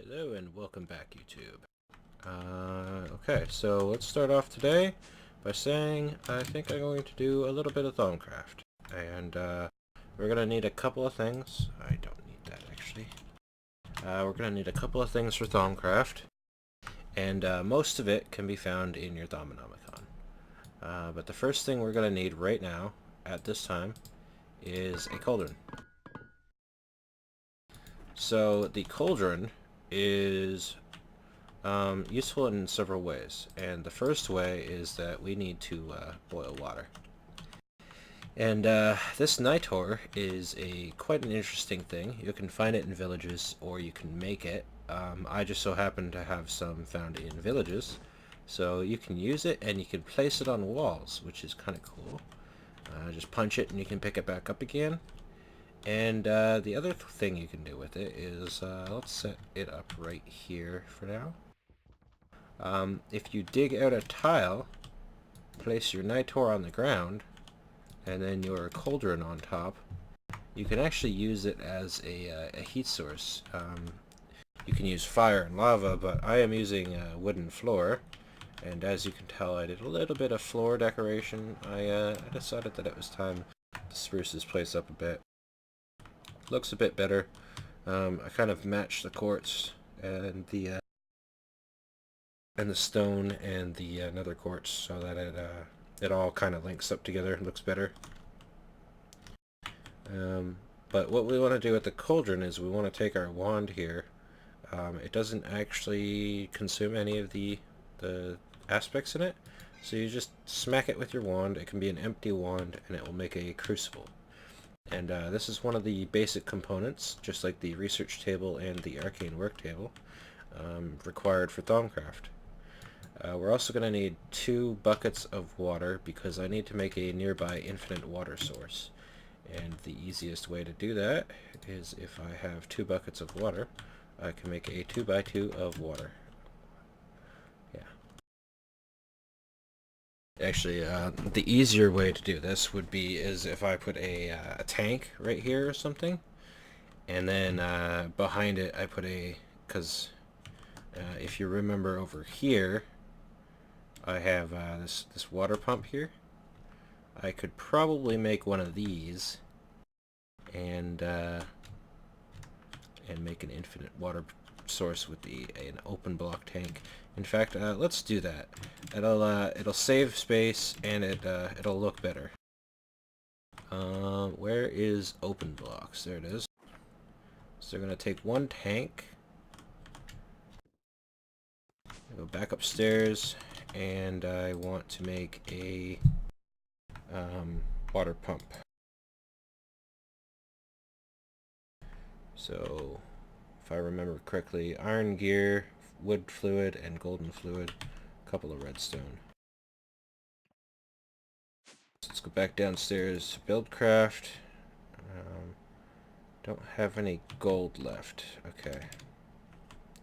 Hello and welcome back, YouTube. Okay, so let's start off today by saying I think I'm going to do a little bit of Thaumcraft. And we're going to need a couple of things. I don't need that, actually. We're going to need a couple of things for Thaumcraft. And most of it can be found in your Thaumonomicon. But the first thing we're going to need right now, at this time, is a cauldron. So the cauldron is useful in several ways, and the first way is that we need to boil water. And this Nighttour is quite an interesting thing. You can find it in villages, or you can make it. I just so happen to have some found in villages, so you can use it and you can place it on walls, which is kind of cool. Just punch it and you can pick it back up again. And the other thing you can do with it is, let's set it up right here for now. If you dig out a tile, place your Nighttour on the ground, and then your cauldron on top, you can actually use it as a heat source. You can use fire and lava, but I am using a wooden floor, and as you can tell, I did a little bit of floor decoration. I decided that it was time to spruce this place up a bit. Looks a bit better. I kind of matched the quartz and the stone and the nether quartz so that it all kind of links up together and looks better. But what we want to do with the cauldron is we want to take our wand here. It doesn't actually consume any of the aspects in it, so you just smack it with your wand. It can be an empty wand and it will make a crucible. And this is one of the basic components, just like the research table and the arcane work table, required for Thaumcraft. We're also going to need 2 buckets of water because I need to make a nearby infinite water source. And the easiest way to do that is if I have 2 buckets of water, I can make a 2x2 of water. Yeah. Actually, the easier way to do this would be if I put a tank right here or something, and then behind it I put because if you remember over here, I have this water pump here. I could probably make one of these and make an infinite water source with an open block tank. In fact, let's do that. It'll save space and it'll look better. Where is open blocks? There it is. So we're gonna take 1 tank, go back upstairs, and I want to make a water pump. So if I remember correctly, iron gear, wood fluid, and golden fluid, a couple of redstone. So let's go back downstairs, buildcraft. Don't have any gold left. Okay.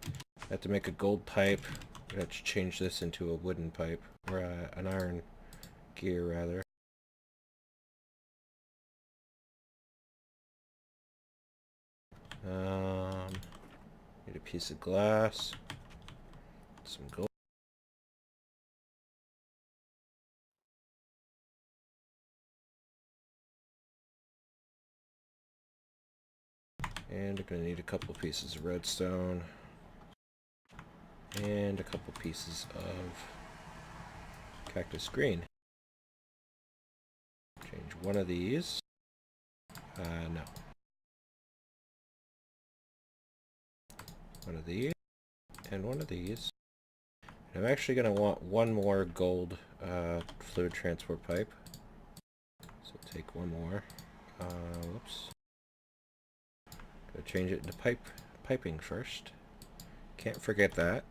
I have to make a gold pipe. I have to change this into a wooden pipe, or an iron gear rather. Need a piece of glass, some gold. And we're going to need a couple pieces of redstone. And a couple pieces of cactus green. Change one of these. No. One of these. And one of these. And I'm actually going to want one more gold fluid transport pipe. So take one more. Whoops. Gotta change it into piping first. Can't forget that.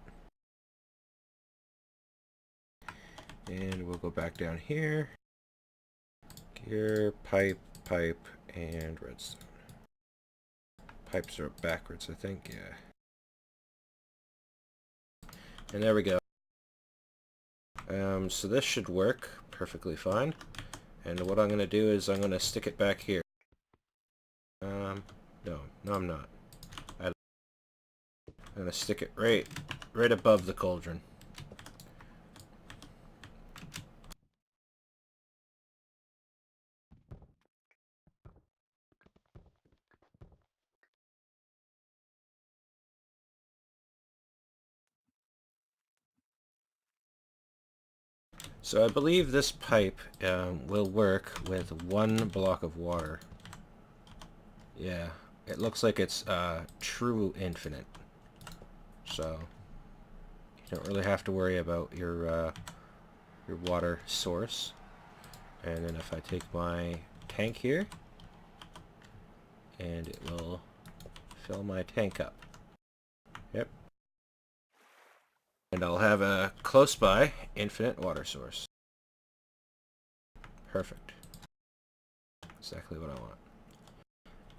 And we'll go back down here. Gear, pipe, and redstone. Pipes are up backwards, I think, yeah. And there we go. So this should work perfectly fine. And what I'm going to do is I'm going to stick it back here. No, I'm not. I'm gonna stick it right above the cauldron. So I believe this pipe will work with 1 block of water. Yeah, it looks like it's true infinite. So you don't really have to worry about your water source. And then if I take my tank here, and it will fill my tank up. Yep. And I'll have a close by infinite water source. Perfect. Exactly what I want.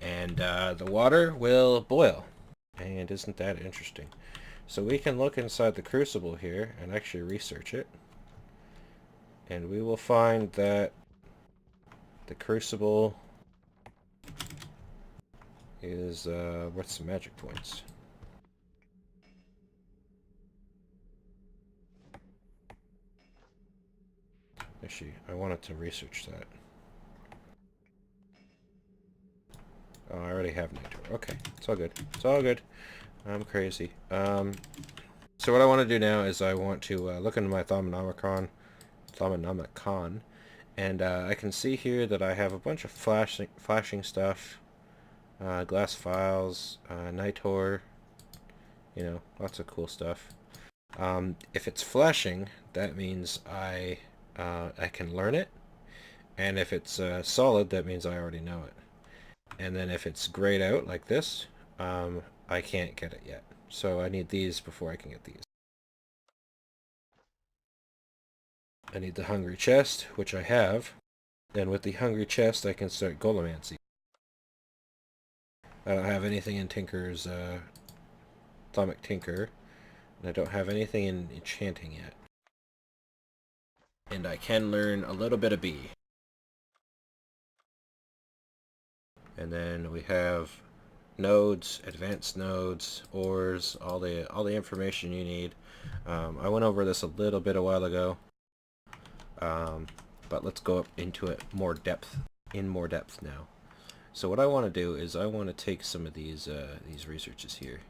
And the water will boil. And isn't that interesting? So we can look inside the crucible here and actually research it. And we will find that the crucible is worth some magic points. Actually, I wanted to research that. Oh, I already have Nighttour. Okay, it's all good. It's all good. I'm crazy. So what I want to do now is I want to look into my Thaumanomicon, and I can see here that I have a bunch of flashing stuff, glass files, Nighttour, you know, lots of cool stuff. If it's flashing, that means I can learn it, and if it's solid, that means I already know it. And then if it's grayed out like this, I can't get it yet. So I need these before I can get these. I need the hungry chest, which I have. And with the hungry chest, I can start golemancy. I don't have anything in Tinker's Atomic Tinker, and I don't have anything in enchanting yet. And I can learn a little bit of B. And then we have nodes, advanced nodes, ores, all the information you need. I went over this a little bit a while ago, but let's go up into it in more depth now. So what I want to do is I want to take some of these researches here.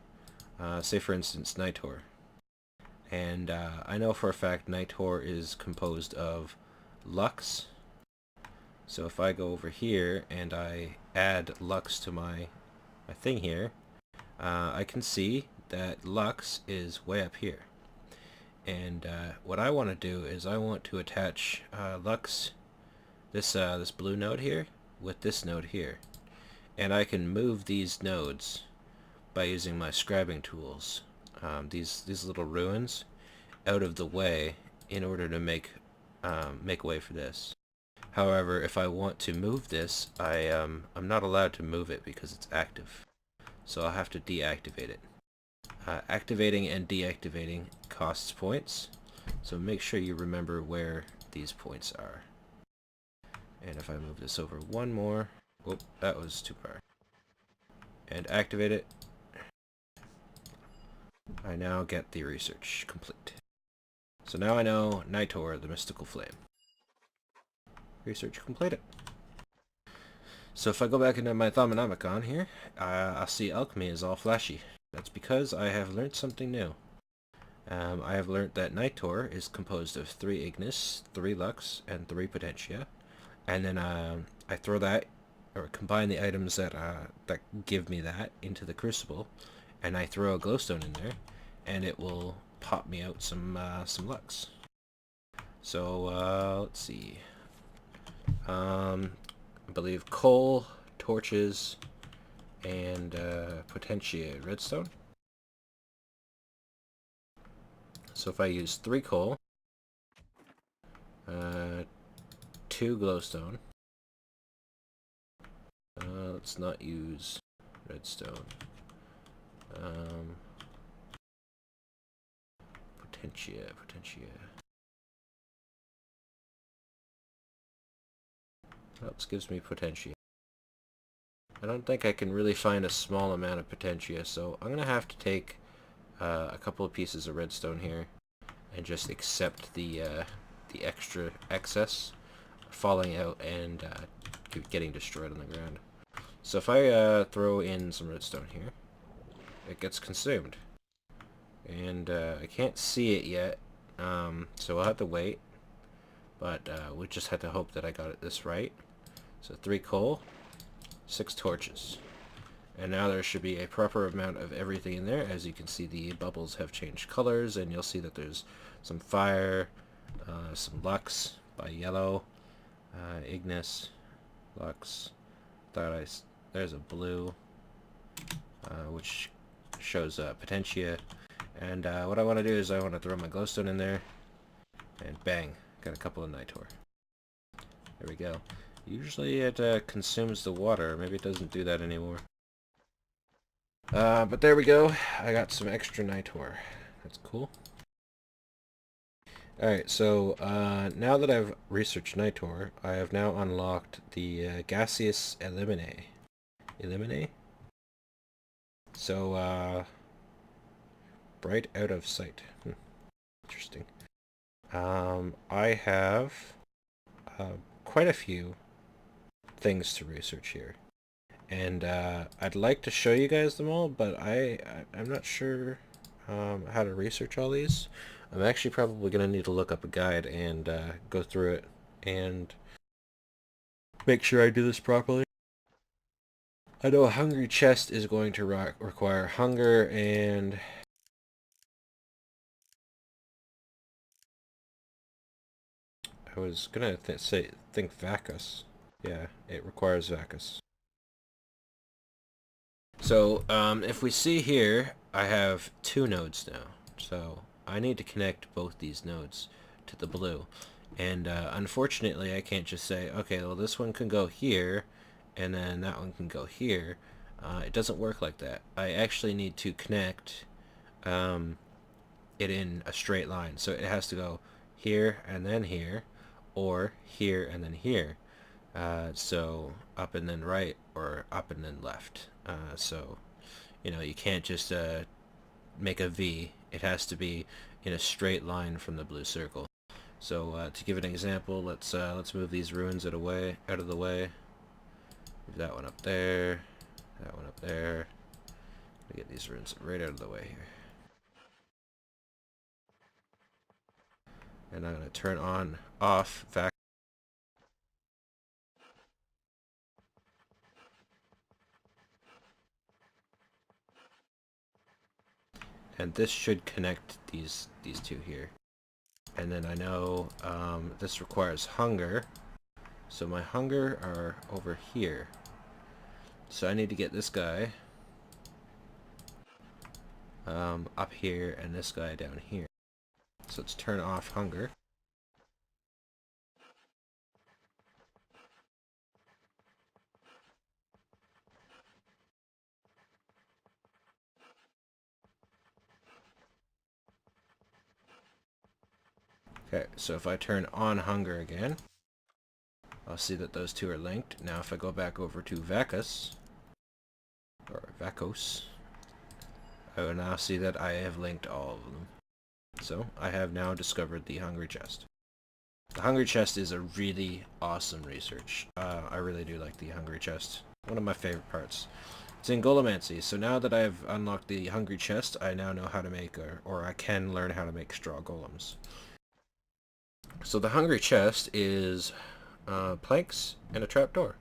Say for instance Nighttour, and I know for a fact Nighttour is composed of lux. So if I go over here and I add lux to my thing here, I can see that lux is way up here. And what I want to do is I want to attach lux, this blue node here, with this node here. And I can move these nodes by using my scribing tools, these little ruins, out of the way in order to make way for this. However, if I want to move this, I'm not allowed to move it because it's active. So I'll have to deactivate it. Activating and deactivating costs points, so make sure you remember where these points are. And if I move this over one more, whoop, that was too far. And activate it, I now get the research complete. So now I know Nighttour, the mystical flame. Research completed. So if I go back into my Thaumanomicon here, I'll see alchemy is all flashy. That's because I have learned something new. I have learned that Nighttour is composed of 3 ignis, 3 lux, and 3 potentia. And then I throw that, or combine the items that give me that into the crucible, and I throw a glowstone in there, and it will pop me out some lux. So let's see. I believe coal, torches, and potentia redstone. So if I use 3 coal, 2 glowstone, let's not use redstone, potentia. Oops, gives me potentia. I don't think I can really find a small amount of potentia, so I'm gonna have to take a couple of pieces of redstone here and just accept the extra excess falling out and getting destroyed on the ground. So if I throw in some redstone here, it gets consumed. And I can't see it yet, so we'll have to wait. But we just have to hope that I got this right. So 3 coal, 6 torches. And now there should be a proper amount of everything in there. As you can see, the bubbles have changed colors, and you'll see that there's some fire, some lux by yellow, ignis, lux, there's a blue, which shows potentia. And what I want to do is I want to throw my glowstone in there, and bang, got a couple of Nighttour. There we go. Usually it consumes the water. Maybe it doesn't do that anymore. But there we go. I got some extra Nighttour. That's cool. Alright, so now that I've researched Nighttour, I have now unlocked the gaseous eliminate. Eliminate? So, bright out of sight. Interesting. I have quite a few things to research here. And I'd like to show you guys them all, but I'm not sure how to research all these. I'm actually probably going to need to look up a guide and go through it and make sure I do this properly. I know a hungry chest is going to require hunger, and I was going to think Vacus. Yeah, it requires Vacus. So, if we see here, I have 2 nodes now. So, I need to connect both these nodes to the blue. And unfortunately, I can't just say, okay, well, this one can go here, and then that one can go here. It doesn't work like that. I actually need to connect it in a straight line. So it has to go here and then here, or here and then here. So up and then right, or up and then left. So, you know, you can't just make a V. It has to be in a straight line from the blue circle. So to give an example, let's move these ruins out of the way. Move that one up there, that one up there. Get these ruins right out of the way here. And I'm going to turn off vac. And this should connect these 2 here. And then I know this requires hunger. So my hunger are over here. So I need to get this guy up here and this guy down here. So let's turn off hunger. Okay, so if I turn on hunger again, I'll see that those 2 are linked. Now if I go back over to Vacus, or Vacos, I will now see that I have linked all of them. So I have now discovered the hungry chest. The hungry chest is a really awesome research. I really do like the hungry chest. One of my favorite parts. It's in Golemancy, so now that I've unlocked the hungry chest, I now know how to make, or I can learn how to make straw golems. So the hungry chest is planks and a trapdoor.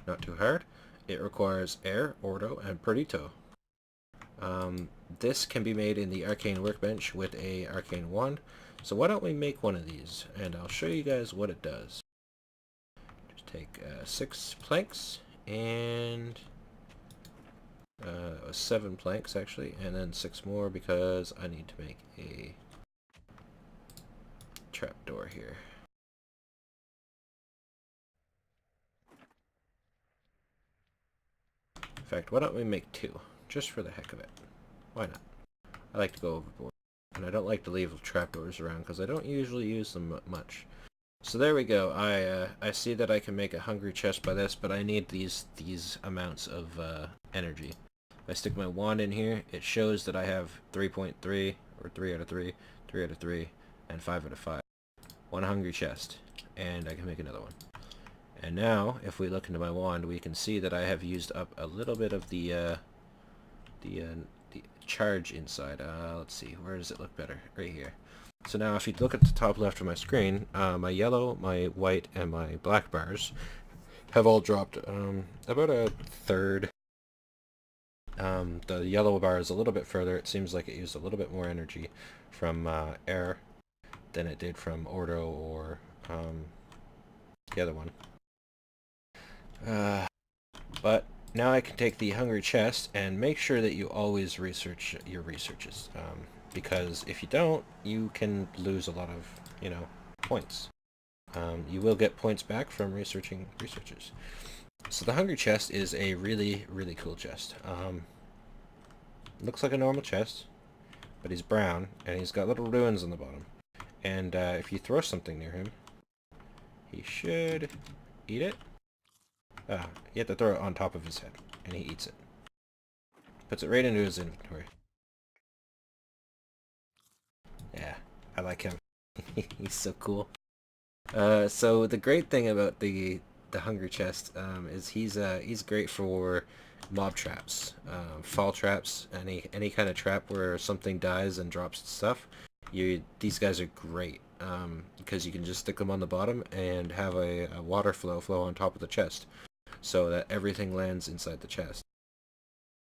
Not too hard. It requires air, ordo, and perdito. This can be made in the arcane workbench with a arcane wand. So why don't we make one of these, and I'll show you guys what it does. Just take 6 planks and 7 planks actually, and then 6 more because I need to make a trapdoor here. In fact, why don't we make 2, just for the heck of it? Why not? I like to go overboard, and I don't like to leave trapdoors around because I don't usually use them much. So there we go. I see that I can make a hungry chest by this, but I need these amounts of energy. If I stick my wand in here, it shows that I have 3.3, or 3 out of 3, 3 out of 3, and 5 out of 5. One hungry chest, and I can make another one. And now, if we look into my wand, we can see that I have used up a little bit of the charge inside. Let's see, where does it look better? Right here. So now if you look at the top left of my screen, my yellow, my white, and my black bars have all dropped about a third. The yellow bar is a little bit further. It seems like it used a little bit more energy from air than it did from Ordo or the other one. But now I can take the hungry chest and make sure that you always research your researches, because if you don't, you can lose a lot of, points. You will get points back from researching researches. So the hungry chest is a really, really cool chest. Looks like a normal chest, but he's brown, and he's got little ruins on the bottom. And if you throw something near him, he should eat it. You have to throw it on top of his head, and he eats it. Puts it right into his inventory. Yeah, I like him. He's so cool. So the great thing about the hungry chest is he's great for mob traps, fall traps, any kind of trap where something dies and drops stuff. These guys are great because you can just stick them on the bottom and have a water flow on top of the chest, so that everything lands inside the chest.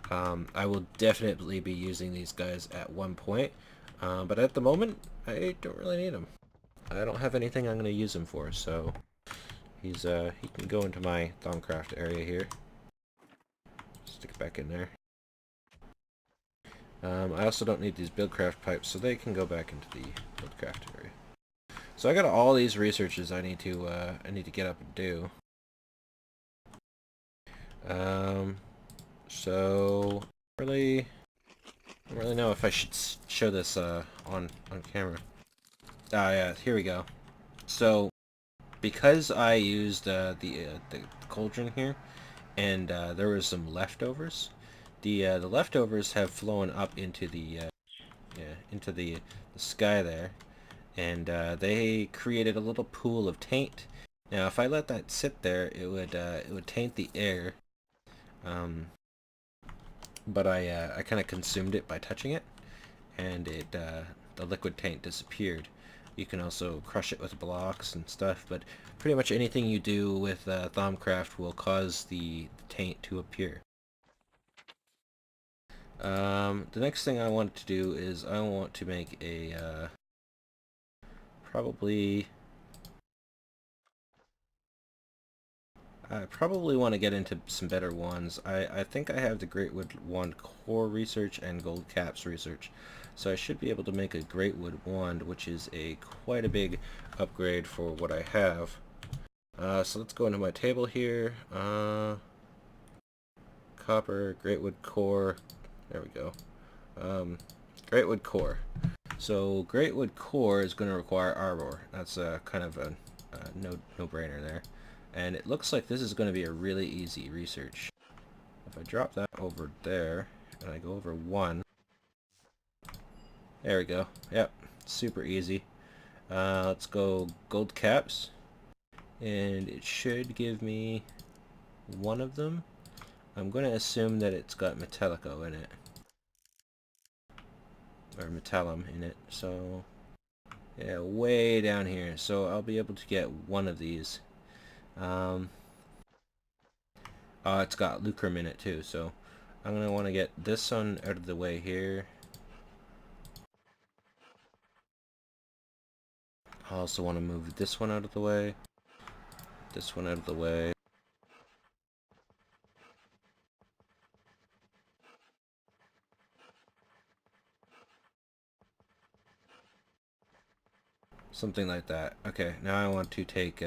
I will definitely be using these guys at one point, but at the moment I don't really need them. I don't have anything I'm going to use him for, so he can go into my Thaumcraft area here. Stick it back in there. I also don't need these buildcraft pipes, so they can go back into the buildcraft area. So I got all these researches I need to get up and do. So I don't really know if I should show this on camera. Yeah, here we go. So because I used the cauldron here, and there was some leftovers, the leftovers have flown up into the sky there, and they created a little pool of taint. Now if I let that sit there, it would taint the air. But I kind of consumed it by touching it, and the liquid taint disappeared. You can also crush it with blocks and stuff, but pretty much anything you do with Thaumcraft will cause the taint to appear. The next thing I want to do is I want to make a I probably want to get into some better ones. I think I have the Greatwood Wand Core research and Gold Caps research, so I should be able to make a Greatwood Wand, which is quite a big upgrade for what I have. So let's go into my table here. Copper, Greatwood Core. There we go. Greatwood Core. So Greatwood Core is going to require armor. That's kind of a no-brainer there. And it looks like this is going to be a really easy research. If I drop that over there, and I go over one, there we go. Yep, super easy. Let's go gold caps, and it should give me one of them. I'm going to assume that it's got Metallico in it, or Metallum in it, so yeah, way down here. So I'll be able to get one of these. It's got lucrum in it too, so I'm going to want to get this one out of the way here. I also want to move this one out of the way, this one out of the way. Something like that. Okay, now I want to take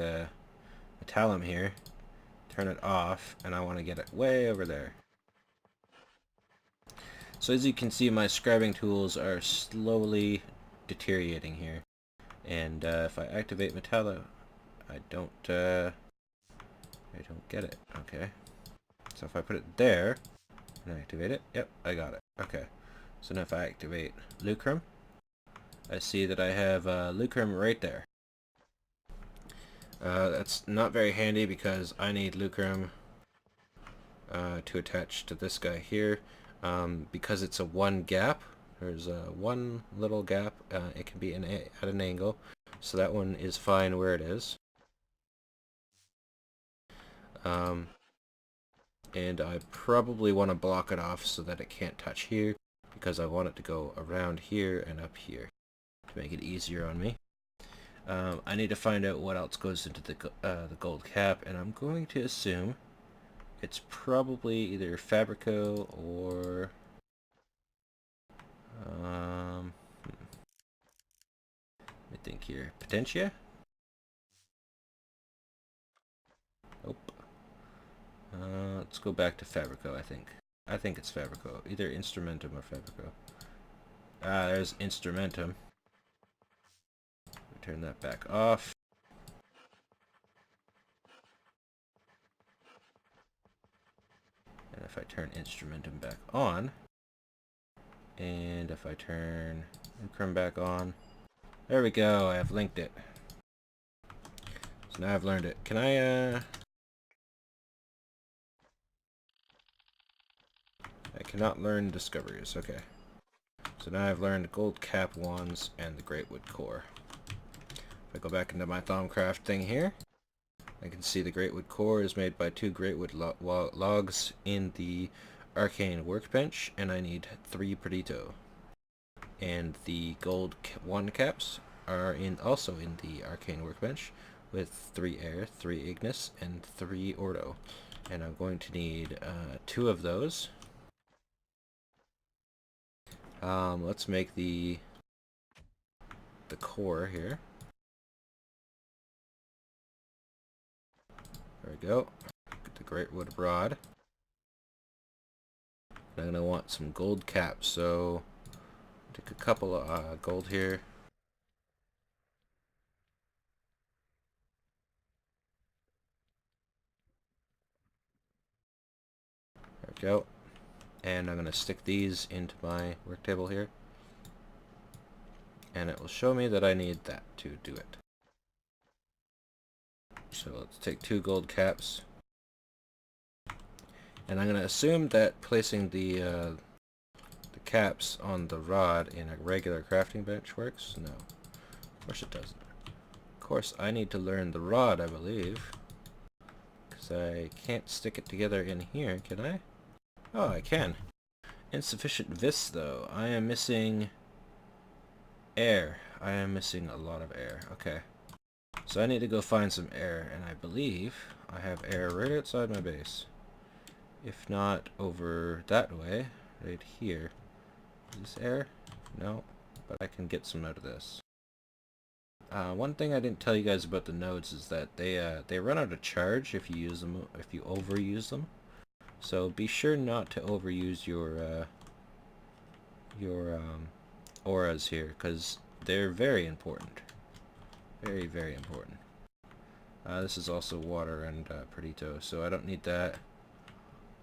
Metallum here, turn it off, and I want to get it way over there. So as you can see, my scribing tools are slowly deteriorating here. And if I activate Metallo, I don't get it. Okay. So if I put it there, Can I activate it? Yep, I got it. Okay. So now if I activate Lucrum, I see that I have Lucrum right there. That's not very handy because I need Lucrum to attach to this guy here. Because it's a one gap, there's one little gap, it can be at an angle, so that one is fine where it is. And I probably want to block it off so that it can't touch here, because I want it to go around here and up here to make it easier on me. I need to find out what else goes into the gold cap, and I'm going to assume it's probably either Fabrico or let me think here. Potentia? Nope. Let's go back to Fabrico, I think. I think it's Fabrico. Either Instrumentum or Fabrico. There's Instrumentum. Turn that back off. And if I turn Instrumentum back on, and if I turn Lucrum back on, there we go, I have linked it. So now I've learned it. Can I cannot learn discoveries, okay. So now I've learned gold cap wands and the great wood core. If I go back into my Thaumcraft thing here, I can see the great wood core is made by 2 great wood logs in the Arcane workbench, and I need 3 Perito. And the gold wand caps are also in the Arcane workbench with 3 air, 3 ignis, and 3 ordo. And I'm going to need 2 of those. Let's make the core here. There we go. Get the great wood rod. I'm gonna want some gold caps, so take a couple of gold here. There we go. And I'm gonna stick these into my work table here. And it will show me that I need that to do it. So let's take 2 gold caps. And I'm going to assume that placing the caps on the rod in a regular crafting bench works. No, of course it doesn't. Of course I need to learn the rod, I believe. Because I can't stick it together in here, can I? Oh, I can. Insufficient vis though. I am missing air. I am missing a lot of air. Okay. So I need to go find some air, and I believe I have air right outside my base. If not over that way, right here. Is this air? No, but I can get some out of this. One thing I didn't tell you guys about the nodes is that they run out of charge if you use them, if you overuse them. So be sure not to overuse your auras here, because they're very important. Very, very important. This is also water and Perito, so I don't need that.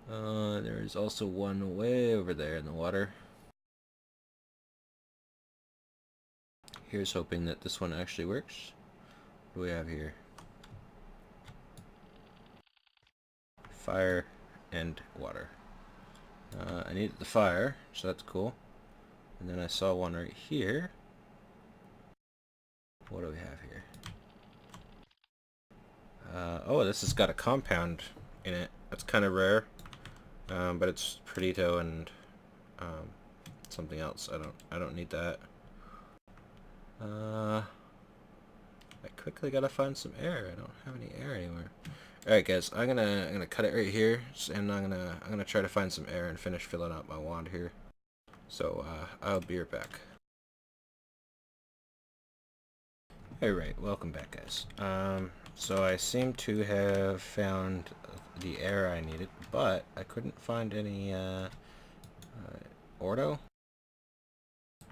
There is also one way over there in the water. Here's hoping that this one actually works. What do we have here? Fire and water. I needed the fire, so that's cool. And then I saw one right here. What do we have here? Oh, this has got a compound in it. That's kind of rare, but it's Perito and something else. I don't need that. I quickly gotta find some air. I don't have any air anywhere. All right, guys, I'm gonna cut it right here, and I'm gonna try to find some air and finish filling out my wand here. So I'll be right back. Alright, welcome back, guys. So I seem to have found the air I needed, but I couldn't find any ordo.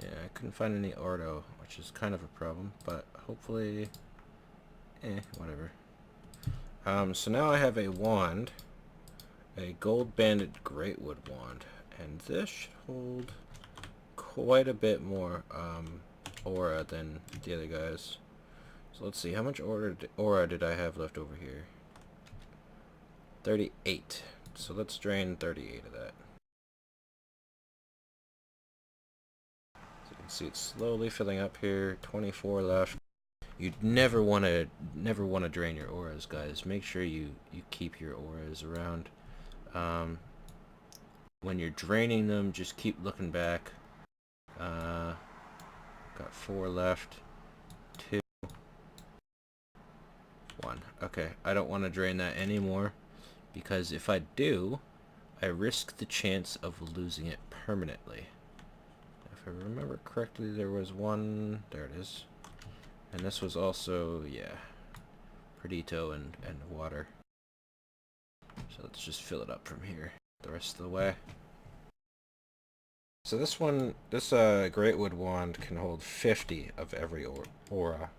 Yeah, I couldn't find any ordo, which is kind of a problem, but hopefully, whatever. So now I have a wand, a gold-banded greatwood wand, and this should hold quite a bit more aura than the other guys. So let's see, how much aura did I have left over here? 38. So let's drain 38 of that. So you can see it's slowly filling up here. 24 left. You'd never want to drain your auras, guys. Make sure you keep your auras around. When you're draining them, just keep looking back. Got 4 left. 2. 1. Okay, I don't want to drain that anymore, because if I do, I risk the chance of losing it permanently. If I remember correctly, there was one. There it is. And this was also, yeah, Perdito and water. So let's just fill it up from here the rest of the way. So this one, this Greatwood wand can hold 50 of every aura.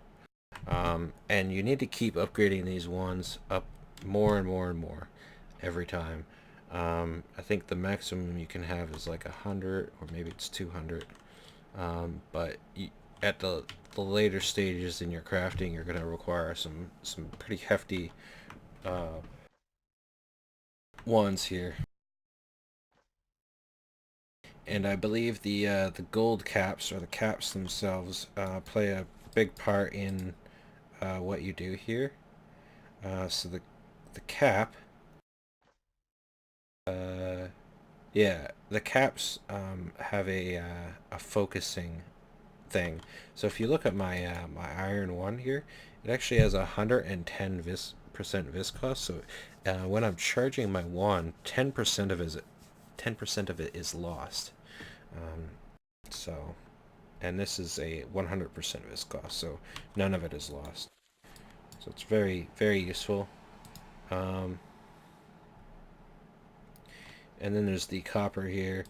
And you need to keep upgrading these wands up more and more and more every time. I think the maximum you can have is like 100, or maybe it's 200. But at the later stages in your crafting, you're going to require some pretty hefty wands here. And I believe the gold caps, or the caps themselves, play a big part in what you do here. So the cap, yeah, the caps have a focusing thing. So if you look at my my iron one here, it actually has 110% viscose. So when I'm charging my wand, 10% of it is lost. So, and this is a 100% viscose, so none of it is lost. So it's very, very useful. And then there's the copper here.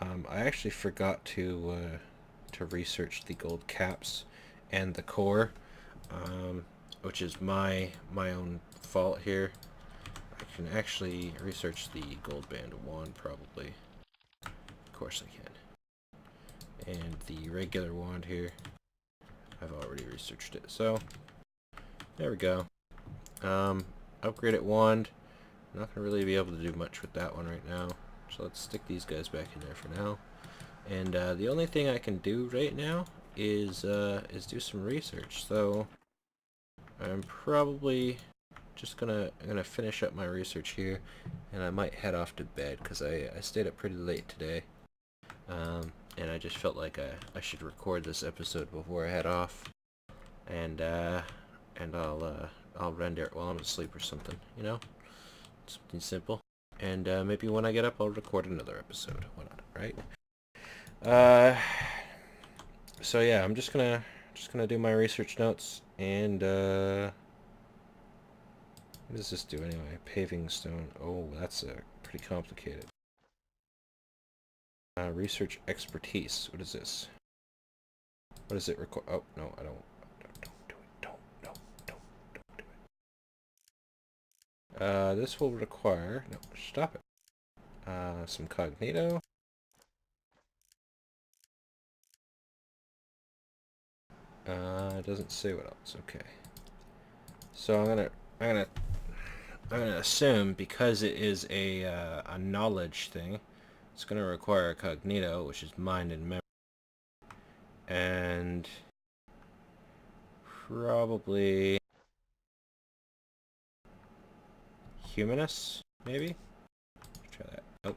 I actually forgot to research the gold caps and the core, which is my own fault here. I can actually research the gold band wand probably. Of course I can. And the regular wand here, I've already researched it. So there we go. Upgraded wand. I'm not gonna really be able to do much with that one right now. So let's stick these guys back in there for now. And the only thing I can do right now is do some research. So I'm probably just gonna finish up my research here, and I might head off to bed because I stayed up pretty late today. And I just felt like I should record this episode before I head off, and I'll render it while I'm asleep or something, you know, something simple. And maybe when I get up, I'll record another episode. Why not, right? So yeah, I'm just gonna do my research notes, and what does this do anyway? Paving stone. Oh, that's pretty complicated. Research expertise. What is this? What does it require? Oh, no, I don't. Don't do it. Don't do it. This will require... No, stop it. Some cognito. It doesn't say what else. Okay. So I'm gonna assume, because it is a knowledge thing, it's gonna require a cognito, which is mind and memory, and probably humanist, maybe. Let's try that. Oh.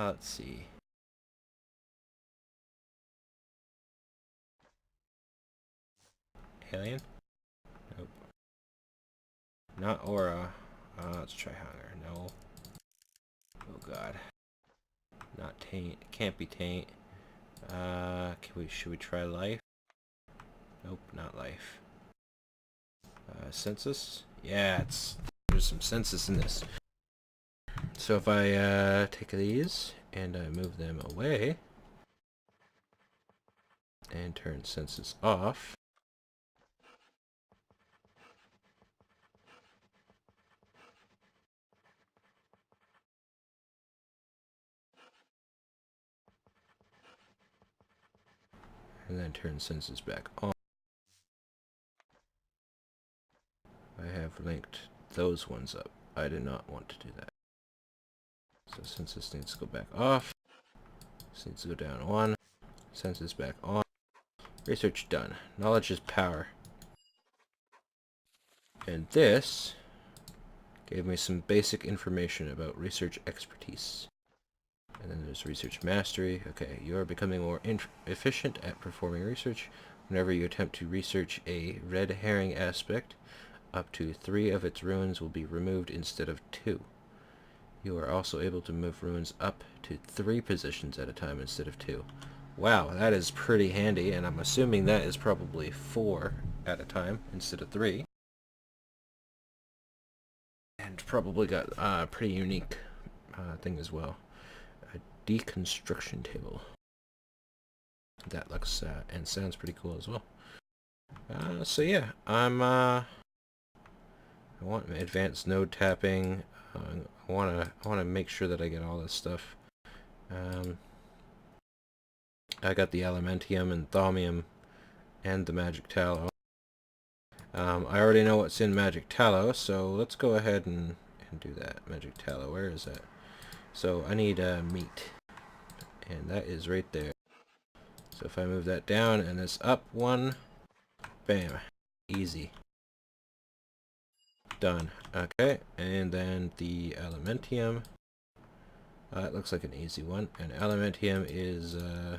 Let's see. Alien? Nope. Not aura. Let's try hunger. No. Oh god. Not taint. Can't be taint. Should we try life? Nope, not life. Census? Yeah, there's some census in this. So if I take these and I move them away and turn census off, and then turn senses back on. I have linked those ones up. I did not want to do that. So senses needs to go back off. This needs to go down 1. Senses back on. Research done. Knowledge is power. And this gave me some basic information about research expertise. And then there's research mastery. Okay, you are becoming more efficient at performing research. Whenever you attempt to research a red herring aspect, up to 3 of its ruins will be removed instead of 2. You are also able to move ruins up to 3 positions at a time instead of 2. Wow, that is pretty handy, and I'm assuming that is probably 4 at a time instead of 3. And probably got a pretty unique thing as well. A Deconstruction Table. That looks and sounds pretty cool as well. So yeah, I want advanced node tapping. I wanna make sure that I get all this stuff. I got the Elementium and Thaumium and the Magic Tallow. I already know what's in Magic Tallow, so let's go ahead and do that. Magic Tallow, where is that? So I need meat, and that is right there. So if I move that down and this up 1, bam, easy. Done. Okay, and then the Elementium. It looks like an easy one. And Elementium is, I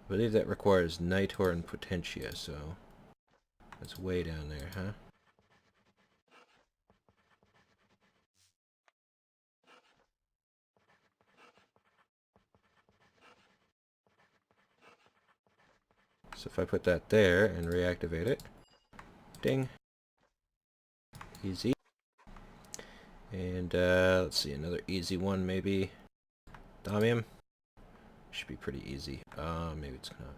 believe that requires Nighttour and Potentia, so that's way down there, huh? So if I put that there and reactivate it, ding, easy. And let's see, another easy one maybe. Thaumium should be pretty easy. Maybe it's not.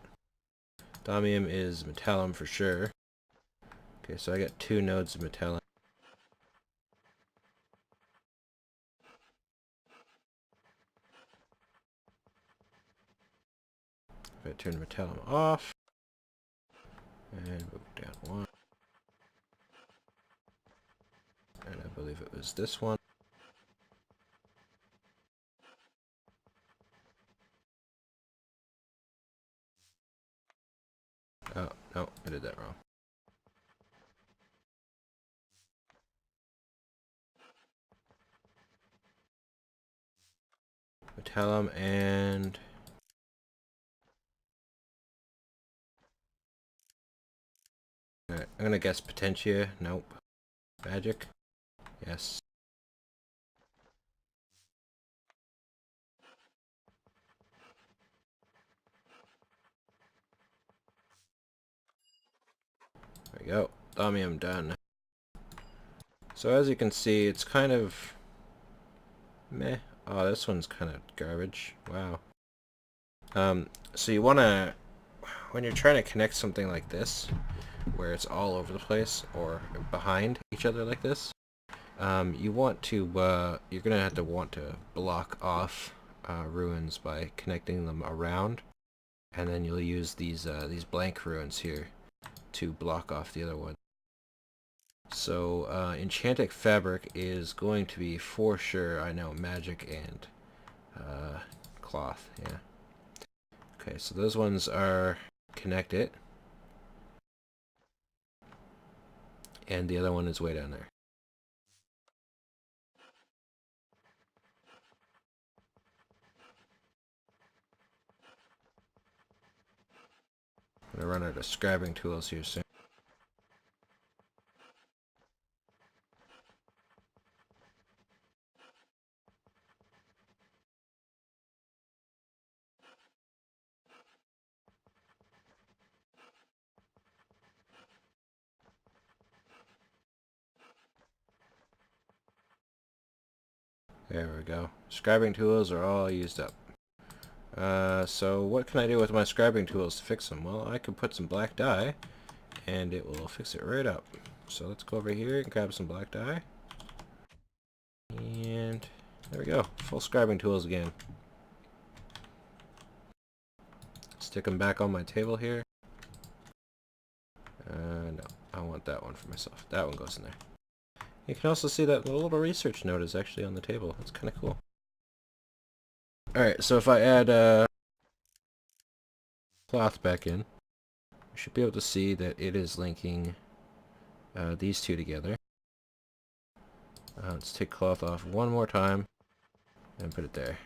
Thaumium is Metallum for sure. Okay, so I got 2 nodes of Metallum. If I turn Metallum off and move down 1. And I believe it was this one. Oh, no, I did that wrong. Metallum and... Alright, I'm gonna guess Potentia. Nope. Magic? Yes. There we go. Thaumium done. So as you can see, it's kind of meh. Oh, this one's kind of garbage. Wow. So you want to, when you're trying to connect something like this, where it's all over the place or behind each other like this, you want to, you're gonna have to want to block off ruins by connecting them around, and then you'll use these blank ruins here to block off the other one. So Enchanting Fabric is going to be for sure, I know, magic and cloth, yeah. Okay, so those ones are connected, and the other one is way down there. I'm gonna run out of scribing tools here soon. There we go. Scribing tools are all used up. So what can I do with my scribing tools to fix them? Well, I could put some black dye, and it will fix it right up. So let's go over here and grab some black dye. And there we go. Full scribing tools again. Let's stick them back on my table here. No, I want that one for myself. That one goes in there. You can also see that the little research note is actually on the table. That's kind of cool. Alright, so if I add cloth back in, you should be able to see that it is linking these two together. Let's take cloth off one more time and put it there.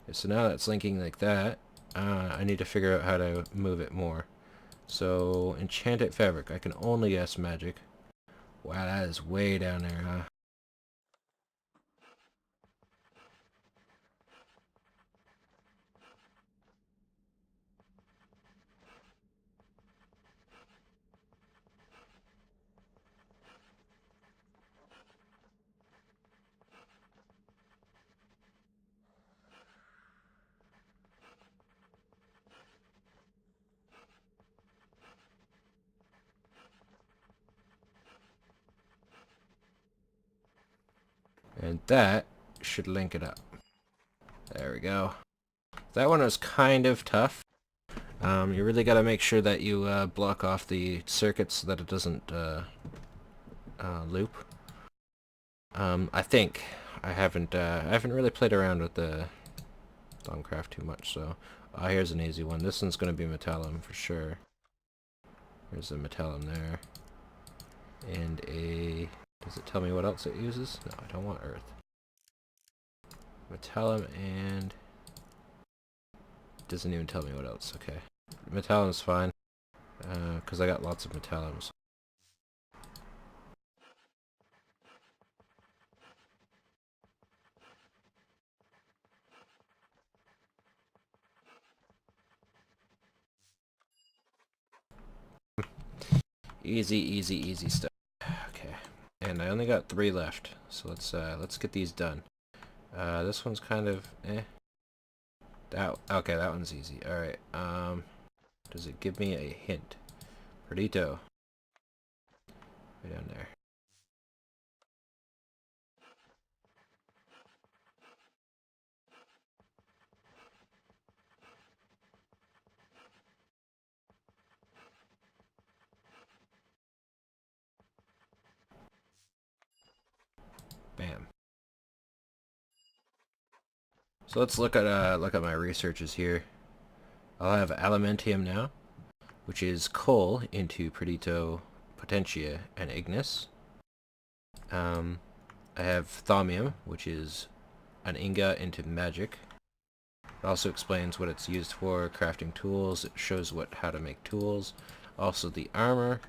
Okay, so now that's linking like that. I need to figure out how to move it more. So, enchanted fabric. I can only guess magic. Wow, that is way down there, huh? And that should link it up. There we go. That one was kind of tough. You really got to make sure that you block off the circuits so that it doesn't loop. I think I haven't really played around with the Thaumcraft too much, so here's an easy one. This one's going to be metallum for sure. Here's a metallum there, and a. Does it tell me what else it uses? No, I don't want earth. Metallum and doesn't even tell me what else. Okay, metallum's fine because I got lots of metallums. Easy stuff. Okay, and I only got 3 left, so let's get these done. This one's kind of okay, that one's easy. All right. Does it give me a hint? Perdito. Right down there. Bam. So let's look at my researches here. I'll have aluminium now, which is coal into Perdito, Potentia, and Ignis. I have thaumium, which is an ingot into magic. It also explains what it's used for, crafting tools. It shows how to make tools. Also the armor.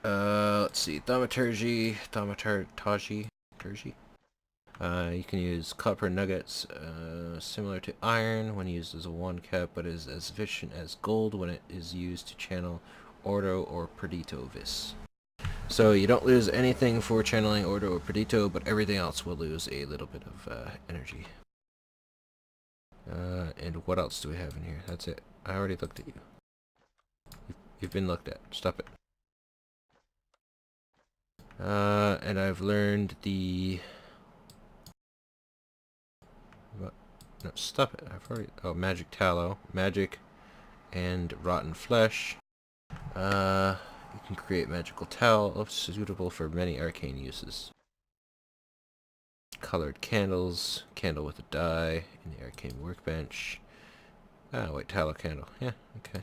Let's see, thaumaturgy. You can use copper nuggets, similar to iron when used as a 1-cap, but is as efficient as gold when it is used to channel Ordo or Perdito Vis. So you don't lose anything for channeling Ordo or Perdito, but everything else will lose a little bit of energy. And what else do we have in here? That's it. I already looked at you. You've been looked at. Stop it. And I've learned the... What? No, stop it. I've already... Oh, magic tallow. Magic and rotten flesh. You can create magical tallow suitable for many arcane uses. Colored candles. Candle with a dye in the arcane workbench. Wait, tallow candle. Yeah, okay.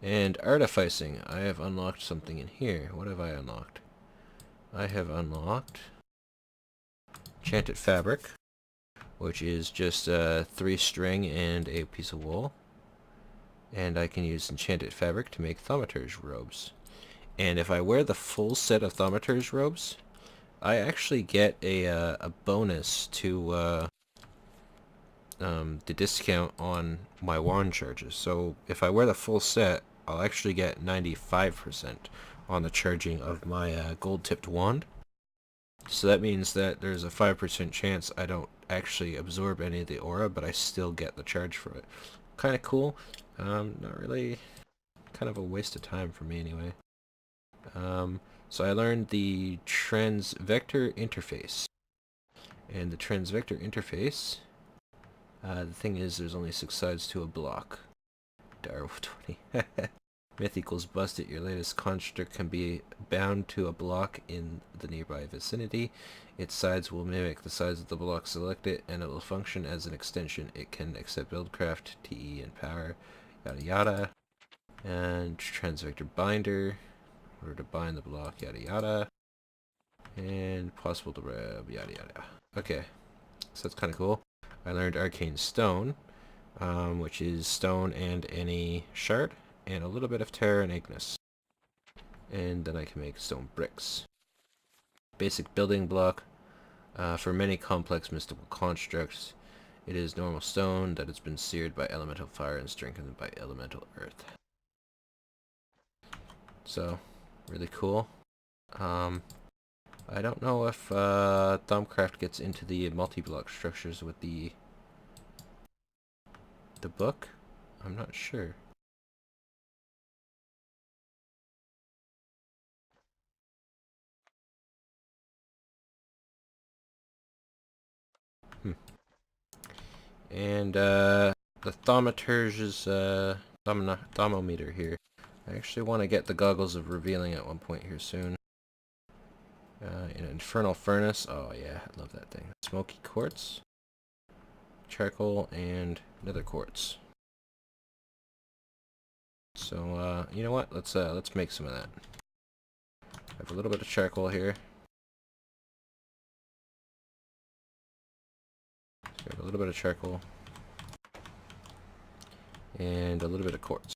And artificing. I have unlocked something in here. What have I unlocked? I have unlocked enchanted fabric, which is just 3 string and a piece of wool. And I can use enchanted fabric to make thaumaturge robes. And if I wear the full set of thaumaturge robes, I actually get a bonus to the discount on my wand charges. So if I wear the full set, I'll actually get 95% on the charging of my gold-tipped wand. So that means that there's a 5% chance I don't actually absorb any of the aura, but I still get the charge for it. Kind of cool. Not really, kind of a waste of time for me anyway. So I learned the transvector interface. And the transvector interface The thing is, there's only 6 sides to a block. DW20. Myth equals busted. Your latest construct can be bound to a block in the nearby vicinity. Its sides will mimic the size of the block selected, and it will function as an extension. It can accept buildcraft, TE, and power, yada yada. And transvector binder, in order to bind the block, yada yada. And possible to rev, yada yada. Okay, so that's kind of cool. I learned Arcane Stone, which is stone and any shard, and a little bit of terror and ignis. And then I can make stone bricks. Basic building block for many complex mystical constructs. It is normal stone that has been seared by elemental fire and strengthened by elemental earth. So, really cool. I don't know if Thaumcraft gets into the multi-block structures with the book. I'm not sure. And the thaumaturge's thermometer here. I actually want to get the goggles of revealing at one point here soon. An Infernal Furnace. Oh yeah, I love that thing. Smoky quartz, charcoal, and nether quartz. So you know what? Let's make some of that. I have a little bit of charcoal here. So I have a little bit of charcoal and a little bit of quartz.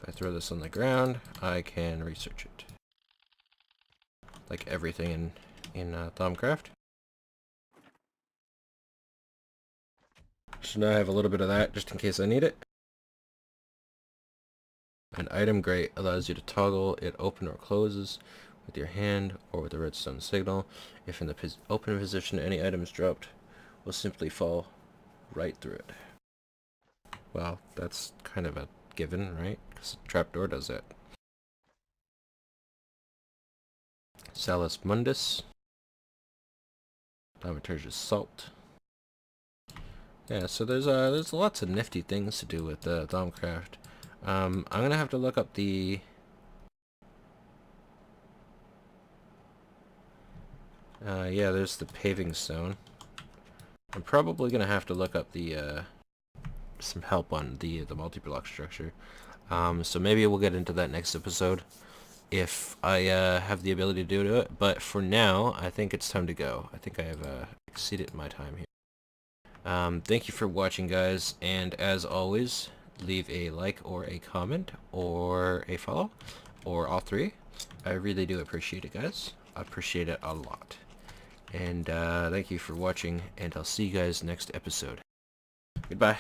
If I throw this on the ground, I can research it. Like everything in Thaumcraft. So now I have a little bit of that just in case I need it. An item grate allows you to toggle it open or closes with your hand or with a redstone signal. If in the open position any items dropped will simply fall right through it. Well, that's kind of a given, right? Because Trapdoor does it. Salus Mundus. Thaumaturge's Salt. Yeah, so there's lots of nifty things to do with Thaumcraft. I'm gonna have to look up the yeah, there's the paving stone. I'm probably gonna have to look up the some help on the multi-block structure. So maybe we'll get into that next episode if I have the ability to do it. But for now, I think it's time to go. I think I have exceeded my time here. Thank you for watching, guys, and as always, leave a like or a comment or a follow or all three. I really do appreciate it, guys. I appreciate it a lot. And thank you for watching, and I'll see you guys next episode. Goodbye.